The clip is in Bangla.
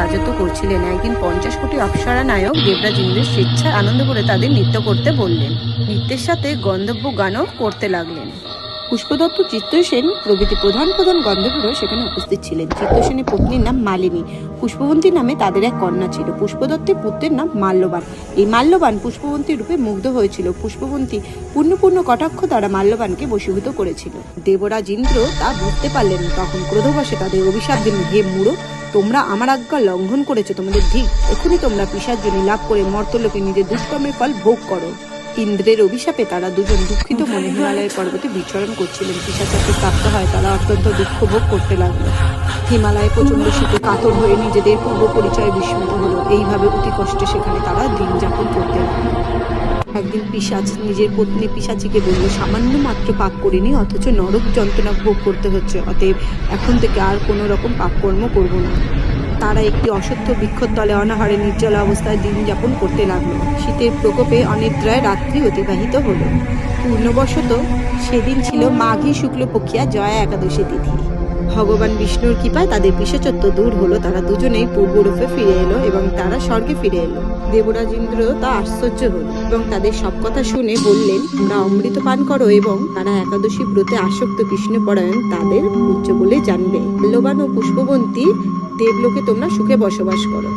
রাজত্ব করছিলেন। একদিন 50 কোটি অপ্সরা নায়ক দেবরাজ ইন্দ্রের স্বেচ্ছায় আনন্দ করে তাদের নৃত্য করতে বললেন। নৃত্যের সাথে গন্ধর্ব গানও করতে লাগলেন। পুষ্পদত্ত, চিত্তসেন প্রভৃতি প্রধান প্রধান গন্ধর্বরা সেখানে উপস্থিত ছিলেন। চিত্তসেনের পত্নীর নাম মালিনী, পুষ্পবন্তী নামে তাদের এক কন্যা ছিল। পুষ্পদত্তের পুত্রের নাম মাল্যবান। এই মাল্যবান পুষ্পবন্তী রূপে মুগ্ধ হয়েছিল। পুষ্পবন্তী পূর্ণ কটাক্ষ দ্বারা মাল্যবানকে বশীভূত করেছিল। দেবরাজ ইন্দ্র তা বুঝতে পারলেন। তখন ক্রোধবশে তাদের অভিশাপ দিলেন, হে মূঢ়, তোমরা আমার আজ্ঞা লঙ্ঘন করেছো, তোমাদের ধিক, এখনই তোমরা পিশাচযোনি লাভ করে মর্তলোকে নিজের দুষ্কর্মের ফল ভোগ করো। ইন্দ্রের অভিশাপে তারা দুজন দুঃখিত মনে হিমালয়ের পর্বতে বিচরণ করছিলেন। পিশাচাকে প্রাপ্ত হয় তারা অত্যন্ত দুঃখ ভোগ করতে লাগলো। হিমালয়ে প্রচন্ড শীতে কাতর হয়ে নিজেদের পূর্ব পরিচয় বিস্মৃত হলো। এইভাবে অতি কষ্টে সেখানে তারা দিন যাপন করতে লাগলো। একদিন পিশাচ নিজের পত্নী পিশাচিকে বলল, সামান্য মাত্র পাপ করিনি, অথচ নরক যন্ত্রণা ভোগ করতে হচ্ছে, অতএব এখন থেকে আর কোনো রকম পাপকর্ম করব না। তারা একটি অশ্বত্থ বৃক্ষর তলে অনাহারে নির্জল অবস্থায় দিন যাপন করতে লাগলো। শীতের প্রকোপে অনিদ্রায় রাত্রি অতিবাহিত হলো। পূর্ণবশত সেদিন ছিল মাঘী শুক্লপক্ষিয়া জয়া একাদশী তিথি। ভগবান বিষ্ণুর কৃপায় তাদের পিশাচত্ব দূর হলো। তারা দুজনেই পূর্বরূপে ফিরে এলো এবং তারা স্বর্গে ফিরে এলো। দেবরাজ ইন্দ্র তা আশ্চর্য হল এবং তাদের সব কথা শুনে বললেন, তোমরা অমৃত পান করো এবং তারা একাদশী ব্রতে আসক্ত কৃষ্ণপরায়ণ তাদের উচ্চ বলে জানবে। মাল্যবান ও পুষ্পবন্তী দেবলোকে তোমরা সুখে বসবাস করো।